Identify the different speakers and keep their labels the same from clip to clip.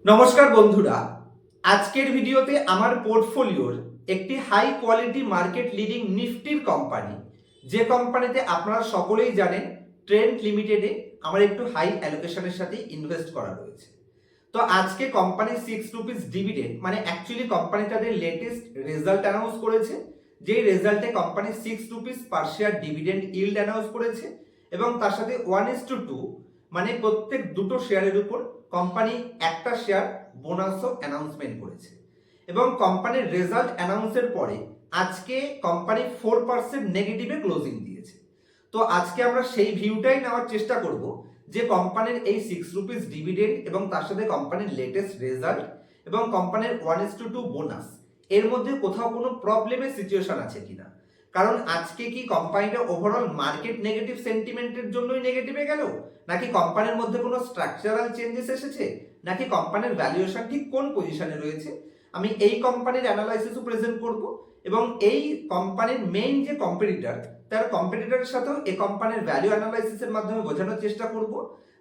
Speaker 1: নমস্কার বন্ধুরা, আজকের ভিডিওতে আমার পোর্টফোলিওর একটি হাই কোয়ালিটি মার্কেট লিডিং নিফটির কোম্পানি, যে কোম্পানিতে আপনারা সকলেই জানেন ট্রেন্ড লিমিটেডে আমার একটু হাই অ্যালোকেশনের সাথে ইনভেস্ট করা রয়েছে। তো আজকে কোম্পানি 6 রুপিস ডিভিডেন্ড মানে অ্যাকচুয়ালি কোম্পানি তাদের লেটেস্ট রেজাল্ট অ্যানাউন্স করেছে, যেই রেজাল্টে company 6 rupees per share dividend yield announce করেছে এবং তার সাথে 1:2 মানে প্রত্যেক দুটো শেয়ারের উপর কোম্পানি একটা শেয়ার বোনাসও অ্যানাউন্সমেন্ট করেছে। এবং কোম্পানির রেজাল্ট অ্যানাউন্সের পরে আজকে কোম্পানি 4% নেগেটিভে ক্লোজিং দিয়েছে। তো আজকে আমরা সেই ভিউটাই নেওয়ার চেষ্টা করব যে কোম্পানির এই 6 রুপিস ডিভিডেন্ড এবং তার সাথে কোম্পানির লেটেস্ট রেজাল্ট এবং কোম্পানির 1:2 বোনাস এর মধ্যে কোথাও কোনো প্রবলেমের সিচুয়েশন আছে কিনা। কারণ আজকে কি কোম্পানিটা ওভারঅল মার্কেট নেগেটিভ সেন্টিমেন্টের জন্যই নেগেটিভে গেল, নাকি কোম্পানির মধ্যে কোনো স্ট্রাকচারাল চেঞ্জেস এসেছে, নাকি কোম্পানির ভ্যালুয়েশন ঠিক কোন পজিশনে রয়েছে, আমি এই কোম্পানির অ্যানালাইসিসও প্রেজেন্ট করব এবং এই কোম্পানির মেইন যে কম্পিটিটর তার কম্পিটিটরের সাথেও এই কোম্পানির ভ্যালু অ্যানালাইসিসের মাধ্যমে বোঝানোর চেষ্টা করব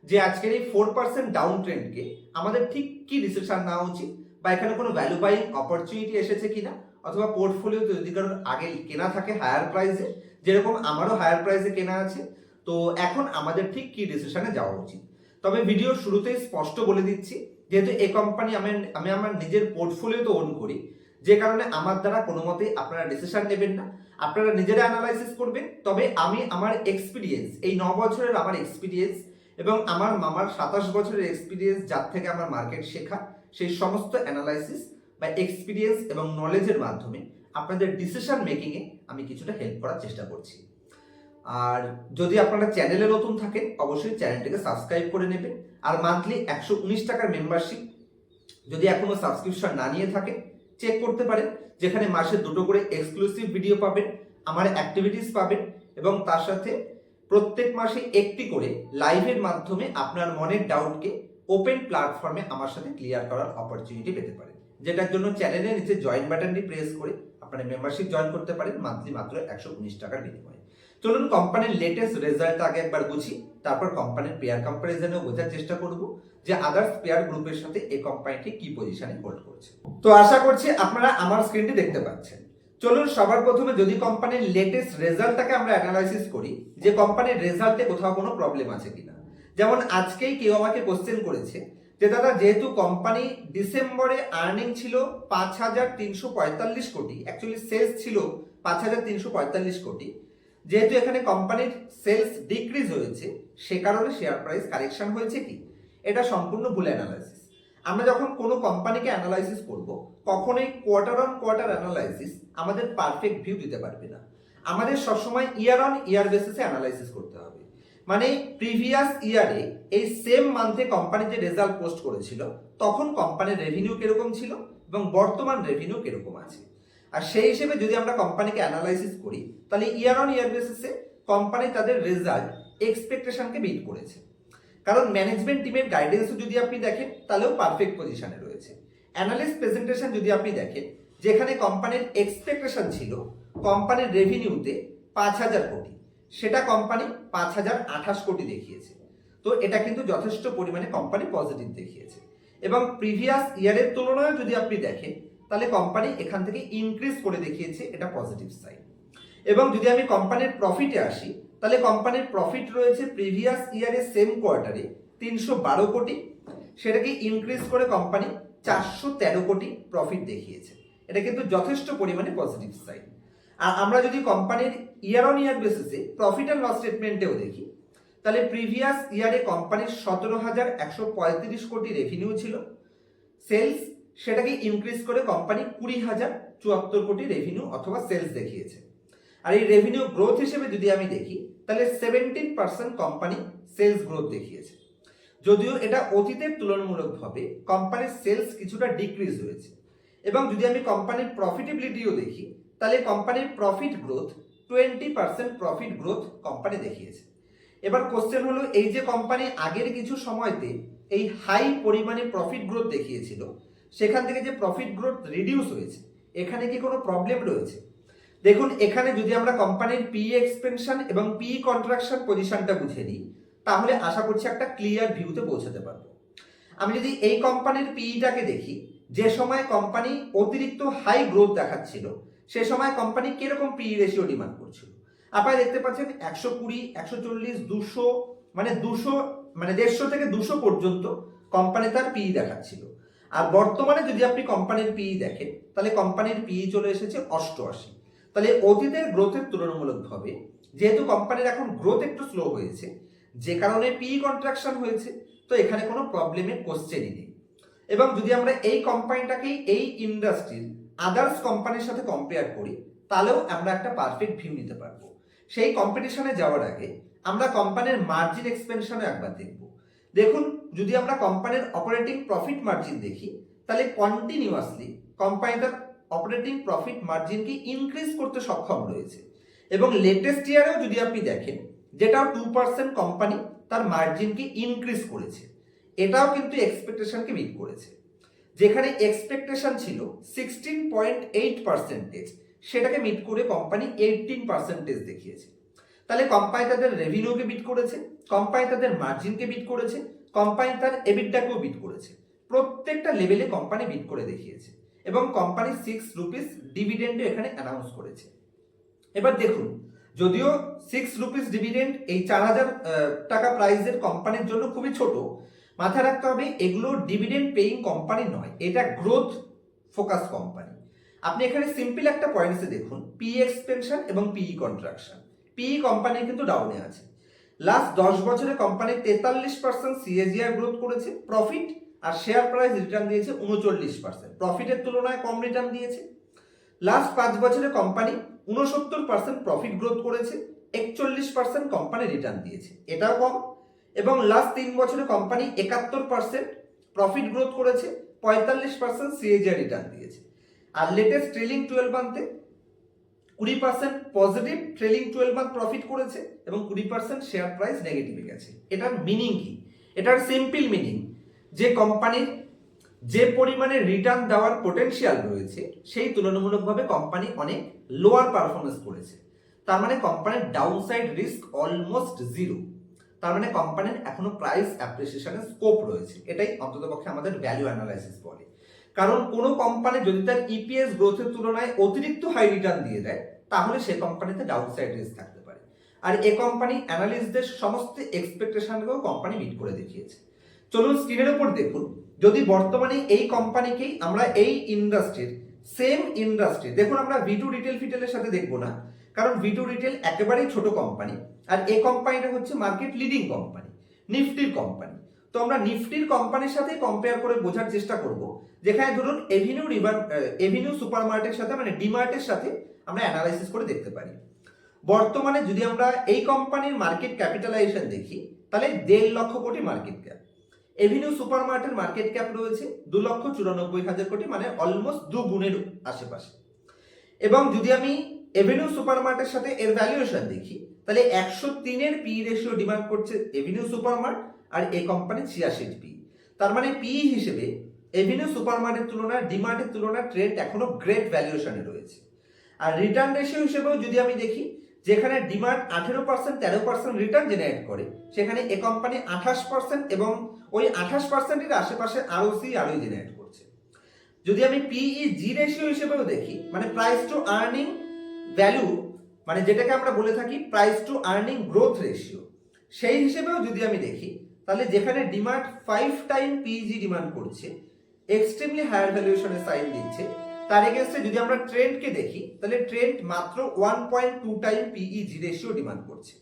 Speaker 1: যে আজকের এই 4% ডাউন ট্রেন্ডকে আমাদের ঠিক কি ডিসিশন নেওয়া উচিত, বা এখানে কোনো ভ্যালু বাইং অপরচুনিটি এসেছে কিনা, অথবা পোর্টফোলিওতে যদি কারোর আগে কেনা থাকে হায়ার প্রাইসে, যেরকম আমারও হায়ার প্রাইসে কেনা আছে, তো এখন আমাদের ঠিক কি ডিসিশনে যাওয়া উচিত। তবে ভিডিও শুরুতেই স্পষ্ট বলে দিচ্ছি, যেহেতু এই কোম্পানি আমি আমার নিজের পোর্টফোলিওতে ওন করি, যে কারণে আমার দ্বারা কোনো মতেই আপনারা ডিসিশন নেবেন না, আপনারা নিজেরা অ্যানালাইসিস করবেন। তবে আমি আমার এক্সপিরিয়েন্স, এই 9 বছরের আমার এক্সপিরিয়েন্স এবং আমার মামার 27 বছরের এক্সপিরিয়েন্স, যার থেকে আমার মার্কেট শেখা, সেই সমস্ত অ্যানালাইসিস বা এক্সপিরিয়েন্স এবং নলেজের মাধ্যমে আপনাদের ডিসিশন মেকিংয়ে আমি কিছুটা হেল্প করার চেষ্টা করছি। আর যদি আপনারা চ্যানেলে নতুন থাকেন অবশ্যই চ্যানেলটিকে সাবস্ক্রাইব করে নেবেন। আর মান্থলি 119 টাকার মেম্বারশিপ যদি এখনো সাবস্ক্রিপশন না নিয়ে থাকেন চেক করতে পারেন, যেখানে মাসে 2টো করে এক্সক্লুসিভ ভিডিও পাবেন, আমার অ্যাক্টিভিটিস পাবেন এবং তার সাথে প্রত্যেক মাসে একটি করে লাইভের মাধ্যমে আপনার মনের ডাউটকে ওপেন প্ল্যাটফর্মে আমার সাথে ক্লিয়ার করার অপরচুনিটি পেতে পারেন, যেটার জন্য চ্যানেলের নিচে জয়েন বাটনটি প্রেস করে আপনারা মেম্বারশিপ জয়েন করতে পারেন মান্থলি মাত্র 119 টাকার বিনিময়ে। চলুন কোম্পানির লেটেস্ট রেজাল্ট আগে একবার বুঝি, তারপর কোম্পানির পেয়ার কম্পারিজনেও বোঝার চেষ্টা করব যে আদার্স পেয়ার গ্রুপের সাথে এই কোম্পানিটি কি পজিশনে হোল্ড করছে। তো আশা করছি আপনারা আমার স্ক্রিনটি দেখতে পাচ্ছেন। চলুন সবার প্রথমে যদি কোম্পানির লেটেস্ট রেজাল্টটাকে আমরা অ্যানালাইসিস করি যে কোম্পানির রেজাল্টে কোথাও কোনো প্রবলেম আছে কিনা। যেমন আজকেই কেউ আমাকে কোশ্চেন করেছে যে দাদা, যেহেতু কোম্পানি ডিসেম্বরে আর্নিং ছিল 5,345 কোটি, অ্যাকচুয়ালি সেলস ছিল 5,345 কোটি, যেহেতু এখানে কোম্পানির সেলস ডিক্রিজ হয়েছে সে কারণে শেয়ার প্রাইস কারেকশন হয়েছে কি, এটা সম্পূর্ণ ভুল অ্যানালাইসিস। আমরা যখন কোনো কোম্পানিকে অ্যানালাইসিস করব কখনোই কোয়ার্টার অন কোয়ার্টার অ্যানালাইসিস আমাদের পারফেক্ট ভিউ দিতে পারবে না, আমাদের সবসময় ইয়ার অন ইয়ার বেসিসে অ্যানালাইসিস করতে হবে। মানে প্রিভিয়াস ইয়ারে এই সেম মান্থে কোম্পানি যে রেজাল্ট পোস্ট করেছিল তখন কোম্পানির রেভিনিউ কিরকম ছিল এবং বর্তমান রেভিনিউ কিরকম আছে, আর সেই হিসেবে যদি আমরা কোম্পানিকে অ্যানালাইসিস করি তাহলে ইয়ার অন ইয়ার বেসিসে কোম্পানি তাদের রেজাল্ট এক্সপেকটেশনকে বিট করেছে। কারণ ম্যানেজমেন্ট টিমের গাইডেন্সও যদি আপনি দেখেন তাহলেও পারফেক্ট পজিশনে রয়েছে। অ্যানালিস্ট প্রেজেন্টেশন যদি আপনি দেখেন, যেখানে কোম্পানির এক্সপেকটেশন ছিল কোম্পানির রেভিনিউতে 5,000 কোটি, সেটা কোম্পানি 5,028 কোটি দেখিয়েছে। তো এটা কিন্তু যথেষ্ট পরিমাণে কোম্পানি পজিটিভ দেখিয়েছে এবং প্রিভিয়াস ইয়ারের তুলনায় যদি আপনি দেখেন তাহলে কোম্পানি এখান থেকে ইনক্রিজ করে দেখিয়েছে, এটা পজিটিভ সাইড। এবং যদি আমি কোম্পানির প্রফিটে আসি তাহলে কোম্পানির প্রফিট রয়েছে প্রিভিয়াস ইয়ারের সেম কোয়ার্টারে 312 কোটি, সেটাকে ইনক্রিজ করে কোম্পানি 413 কোটি প্রফিট দেখিয়েছে, এটা কিন্তু যথেষ্ট পরিমাণে পজিটিভ সাইড। আর আমরা যদি কোম্পানির ইয়ার অন ইয়ার বেসিসে প্রফিট অ্যান্ড লস স্টেটমেন্টেও দেখি তাহলে প্রিভিয়াস ইয়ারে কোম্পানির 17,135 কোটি রেভিনিউ ছিল, সেলস সেটাকে ইনক্রিজ করে কোম্পানি 20,074 কোটি রেভিনিউ অথবা সেলস দেখিয়েছে। আর এই রেভিনিউ গ্রোথ হিসেবে যদি আমি দেখি তাহলে 17% কোম্পানি সেলস গ্রোথ দেখিয়েছে, যদিও এটা অতীতের তুলনামূলকভাবে কোম্পানির সেলস কিছুটা ডিক্রিজ হয়েছে। এবং যদি আমি কোম্পানির প্রফিটেবিলিটিও দেখি তাহলে কোম্পানির profit growth 20% profit growth company দেখিয়েছে। এবার কোশ্চেন হলো, এই যে কোম্পানি আগের কিছু সময়তে এই হাই পরিমাণে প্রফিট গ্রোথ দেখিয়েছিল সেখান থেকে যে প্রফিট গ্রোথ রিডিউস হয়েছে, এখানে কি কোনো প্রবলেম রয়েছে? দেখুন, এখানে যদি আমরা কোম্পানির পিই এক্সপেনশন এবং পিই কন্ট্রাকশন পজিশনটা বুঝে নিই তাহলে আশা করছি একটা ক্লিয়ার ভিউতে পৌঁছাতে পারবো। আমি যদি এই কোম্পানির পিইটাকে দেখি, যে সময় কোম্পানি অতিরিক্ত হাই গ্রোথ দেখাচ্ছিল সে সময় কোম্পানি কিরকম পিই রেশিও ডিমান্ড করছিল। আপনারা দেখতে পাচ্ছেন 120, 140, 200, মানে 200, মানে 150 থেকে 200 পর্যন্ত কোম্পানি তার পিই দেখাচ্ছিল। আর বর্তমানে যদি আপনি কোম্পানির পিই দেখেন তাহলে কোম্পানির পিই চলে এসেছে 88। তাহলে অতীতের গ্রোথের তুলনামূলকভাবে যেহেতু কোম্পানির এখন গ্রোথ একটু স্লো হয়েছে, যে কারণে পিই কন্ট্রাকশন হয়েছে, তো এখানে কোনো প্রবলেমের কোশ্চেনই নেই। এবং যদি আমরা এই কোম্পানিটাকেই এই ইন্ডাস্ট্রির আদার্স কোম্পানির সাথে কম্পেয়ার করি তাহলেও আমরা একটা পারফেক্ট ভিউ নিতে পারবো। সেই কম্পিটিশনে যাওয়ার আগে আমরা কোম্পানির মার্জিন এক্সপেনশনে একবার দেখব। দেখুন, যদি আমরা কোম্পানির অপারেটিং প্রফিট মার্জিন দেখি তাহলে কন্টিনিউয়াসলি কোম্পানি তার অপারেটিং প্রফিট মার্জিনকে ইনক্রিজ করতে সক্ষম রয়েছে। এবং লেটেস্ট ইয়ারেও যদি আপনি দেখেন, যেটাও 2% কোম্পানি তার মার্জিনকে ইনক্রিজ করেছে, এটাও কিন্তু এক্সপেকটেশনকে মিট করেছে। যেখানে এক্সপেকটেশন ছিল 16.8%, সেটাকে মিট করে কোম্পানি 18% দেখিয়েছে। তাহলে কোম্পানি তাদের রেভিনিউকে বিট করেছে, কোম্পানি তাদের মার্জিনকে বিট করেছে, কোম্পানি তার এবিডাকেও বিট করেছে, প্রত্যেকটা লেভেলে কোম্পানি বিট করে দেখিয়েছে। এবং কোম্পানি 6 রুপিস ডিভিডেন্ডও এখানে অ্যানাউন্স করেছে। এবার দেখুন, যদিও 6 রুপিস ডিভিডেন্ড এই 4000 টাকা প্রাইসের কোম্পানির জন্য খুবই ছোট, মাথায় রাখতে হবে এগুলো ডিভিডেন্ড পেইং কোম্পানি নয়, এটা গ্রোথ ফোকাস কোম্পানি। আপনি এখানে সিম্পল একটা পয়েন্টসে দেখুন, পি এক্সপেনশন এবং পিই কন্ট্রাকশন। পিই কোম্পানি কিন্তু ডাউনে আছে। লাস্ট 10 বছরে কোম্পানি 43% সিএজিআর গ্রোথ করেছে প্রফিট, আর শেয়ার প্রাইস রিটার্ন দিয়েছে 39%, প্রফিটের তুলনায় কম রিটার্ন দিয়েছে। লাস্ট 5 বছরে কোম্পানি 69% প্রফিট গ্রোথ করেছে, 41% কোম্পানি রিটার্ন দিয়েছে, এটাও কম। এবং লাস্ট 3 বছরে কোম্পানি 71% প্রফিট গ্রোথ করেছে, 45% সিএজিআর রিটার্ন দিয়েছে। আর লেটেস্ট ট্রেলিং 12 মান্থে 20% পজিটিভ ট্রেলিং 12 মান্থ প্রফিট করেছে এবং 20% শেয়ার প্রাইস নেগেটিভে গেছে। এটার মিনিং কি? এটার সিম্পল মিনিং যে কোম্পানির যে পরিমাণে রিটার্ন দেওয়ার পোটেনশিয়াল রয়েছে সেই তুলনামূলকভাবে কোম্পানি অনেক লোয়ার পারফরমেন্স করেছে। তার মানে কোম্পানির ডাউনসাইড রিস্ক অলমোস্ট জিরো। তার মানে কোম্পানির এখনো প্রাইস অ্যাপ্রিসিয়েশনের স্কোপ রয়েছে। এটাই অন্ততপক্ষে আমাদের ভ্যালু অ্যানালাইসিস বলে। কারণ কোনো কোম্পানি যদি তার ইপিএস গ্রোথের তুলনায় অতিরিক্ত হাই রিটার্ন দিয়ে দেয় তাহলে সে কোম্পানিতে ডাউনসাইড রিস্ক থাকতে পারে। আর এই কোম্পানি অ্যানালিস্টদের সমস্ত এক্সপেকটেশনকেও কোম্পানি মিট করে দেখিয়েছে। চলুন স্ক্রিনের উপর দেখুন, যদি বর্তমানে এই কোম্পানিকেই আমরা এই ইন্ডাস্ট্রির সেম ইন্ডাস্ট্রি দেখুন, আমরা V2 রিটেল ফিটেলের সাথে দেখবো না, কারণ V2 রিটেল একেবারেই ছোট কোম্পানি, আর এই কোম্পানিটা হচ্ছে মার্কেট লিডিং কোম্পানি, নিফটির কোম্পানি। তো আমরা নিফটির কোম্পানির সাথে কম্পেয়ার করে বোঝার চেষ্টা করব, যেখানে ধরুন এভিনিউ সুপারমার্টের সাথে মানে ডিমার্টের সাথে আমরা অ্যানালাইসিস করে দেখতে পারি। বর্তমানে যদি আমরা এই কোম্পানির মার্কেট ক্যাপিটালাইজেশন দেখি তাহলে 1.5 lakh crore market cap. Avenue সুপারমার্টের মার্কেট ক্যাপ রয়েছে 2,94,000 কোটি, মানে অলমোস্ট 2 গুণের আশেপাশে। এবং যদি আমি এভিনিউ সুপারমার্টের সাথে এর ভ্যালুয়েশন দেখি তাহলে 103-এর পি রেশিও ডিমান্ড করছে এভিনিউ সুপারমার্ট, আর এই কোম্পানি 86 পি। তার মানে পি হিসেবে এভিনিউ সুপারমার্টের তুলনায় ডিমার্টের তুলনায় ট্রেড এখনো গ্রেট ভ্যালুয়েশনে রয়েছে। আর রিটার্ন রেশিও হিসেবেও যদি আমি দেখি, যেখানে ডিমার্ট 18% 13% রিটার্ন জেনারেট করে, সেখানে এই কোম্পানি 28% এবং ওই 28%-এর আশেপাশে আরওসি জেনারেট করছে। যদি আমি পিই/জি রেশিও হিসেবেও দেখি, মানে প্রাইস টু আর্নিং ভ্যালু, মানে যেটাকে আমরা বলে থাকি price two earning growth ratio, সেই হিসেবেও যদি আমি দেখি তাহলে যেখানে ডিমার্ট 5 টাইম পিইজি ডিমান্ড করছে, এক্সট্রিমলি হায়ার ভ্যালুয়েশনের সাইন দিচ্ছে, তার এগেইনস্টে যদি আমরা ট্রেন্ডকে দেখি তাহলে ট্রেন্ড মাত্র 1.2 টাইম পিইজি রেশিও ডিমান্ড করছে।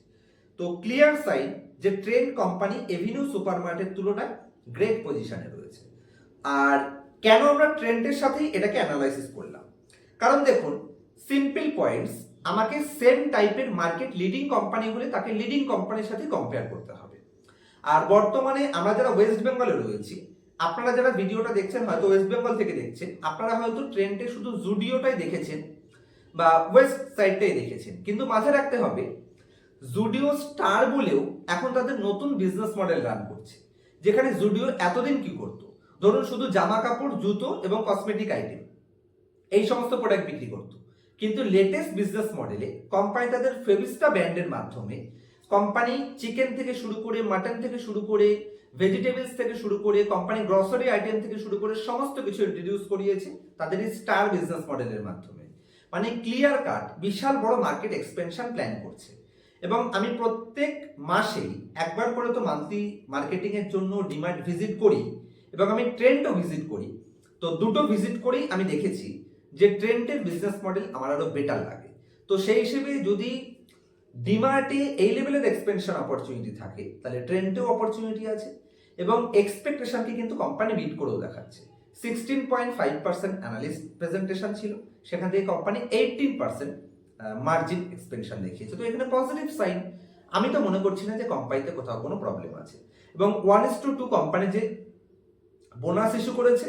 Speaker 1: তো ক্লিয়ার সাইন যে ট্রেন্ড কোম্পানি এভিনিউ সুপারমার্টের তুলনায় গ্রেট পজিশনে রয়েছে। আর কেন আমরা ট্রেন্ডের সাথেই এটাকে অ্যানালাইসিস করলাম? কারণ দেখুন, সিম্পল পয়েন্টস, আমাকে সেম টাইপের মার্কেট লিডিং কোম্পানি হলে তাকে লিডিং কোম্পানির সাথে কম্পেয়ার করতে হবে। আর বর্তমানে আমরা যারা ওয়েস্ট বেঙ্গলে রয়েছি, আপনারা যারা ভিডিওটা দেখছেন হয়তো ওয়েস্ট বেঙ্গল থেকে দেখছেন, আপনারা হয়তো ট্রেন্ডে শুধু জুডিওটাই দেখেছেন বা ওয়েস্ট সাইডটাই দেখেছেন, কিন্তু মাথায় রাখতে হবে জুডিও স্টার বলেও এখন তাদের নতুন বিজনেস মডেল রান করছে। যেখানে জুডিও এতদিন কি করতো, ধরুন শুধু জামা কাপড়, জুতো এবং কসমেটিক আইটেম এই সমস্ত প্রোডাক্ট বিক্রি করতো, কিন্তু লেটেস্ট বিজনেস মডেলে কোম্পানি তাদের ফেভিস্টা ব্র্যান্ডের মাধ্যমে কোম্পানি চিকেন থেকে শুরু করে, মাটন থেকে শুরু করে, ভেজিটেবলস থেকে শুরু করে কোম্পানি গ্রসারি আইটেম থেকে শুরু করে সমস্ত কিছু ইন্ট্রোডিউস করিয়েছে তাদের এই স্টার বিজনেস মডেলের মাধ্যমে। মানে ক্লিয়ার কাট বিশাল বড় মার্কেট এক্সপেনশন প্ল্যান করছে। এবং আমি প্রত্যেক মাসেই একবার করে তো মান্থলি মার্কেটিং এর জন্য ডিমার্ট ভিজিট করি এবং আমি ট্রেন্ডও ভিজিট করি। তো দুটো ভিজিট করেই আমি দেখেছি যে ট্রেন্ডের বিজনেস মডেল আমার আরো বেটার লাগে। তো সেই হিসেবে যদি ডিমার্টে এই লেভেলের এক্সপেনশন অপরচুনিটি থাকে তাহলে ট্রেন্ডেও অপরচুনিটি আছে এবং এক্সপেকটেশনকে কিন্তু কোম্পানি বিট করেও দেখাচ্ছে। 16.5% অ্যানালিস্ট প্রেজেন্টেশন ছিল, সেখান থেকে কোম্পানি 18% মার্জিন এক্সপেনশন দেখিয়েছে। তো এখানে পজিটিভ সাইন। আমি তো মনে করছি না যে কোম্পানিতে কোথাও কোনো প্রবলেম আছে। এবং 1:2 কোম্পানি যে বোনাস ইস্যু করেছে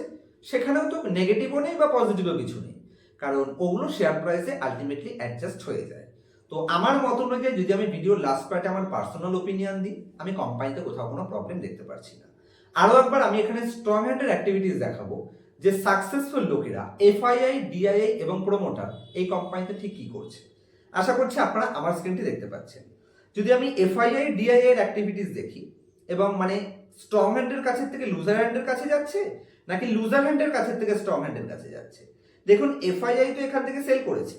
Speaker 1: সেখানেও তো নেগেটিভও নেই বা পজিটিভও কিছু নেই, কারণ ওগুলো শেয়ার প্রাইসে আলটিমেটলি অ্যাডজাস্ট হয়ে যায়। তো আমার মত অনুযায়ী যদি আমি ভিডিওর লাস্ট পার্টে আমার পার্সোনাল ওপিনিয়ন দিই, আমি কোম্পানিতে কোথাও কোনো প্রবলেম দেখতে পারছি না। আরও একবার আমি এখানে স্ট্রং হ্যান্ডের অ্যাক্টিভিটিস দেখাবো যে সাকসেসফুল লোকেরা এফআইআই, ডিআইআই এবং প্রমোটার এই কোম্পানিতে ঠিক কি করছে। আশা করছি আপনারা আমার স্ক্রিনটি দেখতে পাচ্ছেন। যদি আমি এফআইআই, ডিআইআই এর অ্যাক্টিভিটিস দেখি এবং মানে স্ট্রং হ্যান্ডের কাছে থেকে লুজার হ্যান্ডের কাছে যাচ্ছে নাকি লুজার হ্যান্ডের কাছে থেকে স্ট্রং হ্যান্ডের কাছে যাচ্ছে। দেখুন এফআইআই তো এখান থেকে সেল করেছে,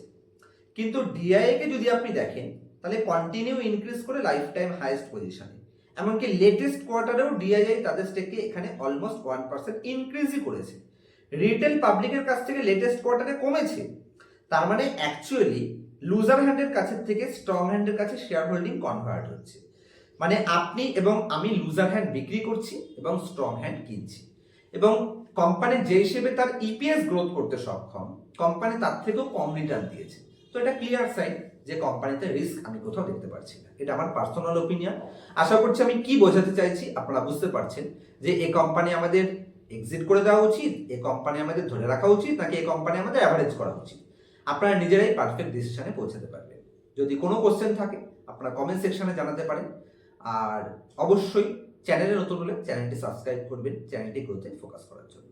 Speaker 1: কিন্তু ডিআইআই কে যদি আপনি দেখেন তাহলে কন্টিনিউ ইনক্রিজ করে লাইফ টাইম হাইয়েস্ট পজিশনে। এমনকি লেটেস্ট কোয়ার্টারেও ডিআইআই তাদের স্টেককে এখানে অলমোস্ট 1% ইনক্রিজই করেছে। রিটেল পাবলিকের কাছ থেকে লেটেস্ট কোয়ার্টারে কমেছে। তার মানে অ্যাকচুয়ালি লুজার হ্যান্ডের কাছে থেকে স্ট্রং হ্যান্ডের কাছে শেয়ার হোল্ডিং কনভার্ট হচ্ছে। মানে আপনি এবং আমি লুজার হ্যান্ড বিক্রি করছি এবং স্ট্রং হ্যান্ড কিনছি, এবং কোম্পানি যে হিসেবে তার ইপিএস গ্রোথ করতে সক্ষম, কোম্পানি তার থেকেও কম রিটার্ন দিয়েছে। তো এটা ক্লিয়ার সাইন যে কোম্পানিতে রিস্ক আমি কোথাও দেখতে পাচ্ছি না। এটা আমার পার্সোনাল ওপিনিয়ন। আশা করছি আমি কি বোঝাতে চাইছি আপনারা বুঝতে পারছেন যে এই কোম্পানি আমাদের এক্সিট করে দেওয়া উচিত, এই কোম্পানি আমাদের ধরে রাখা উচিত, নাকি এই কোম্পানি আমাদের অ্যাভারেজ করা উচিত। আপনারা নিজেরাই পারফেক্ট ডিসিশনে পৌঁছাতে পারবেন। যদি কোনো কোশ্চেন থাকে আপনারা কমেন্ট সেকশনে জানাতে পারেন। আর অবশ্যই চ্যানেলে নতুন হলে চ্যানেলটি সাবস্ক্রাইব করবেন চ্যানেলটি গ্রোথে ফোকাস করার জন্য।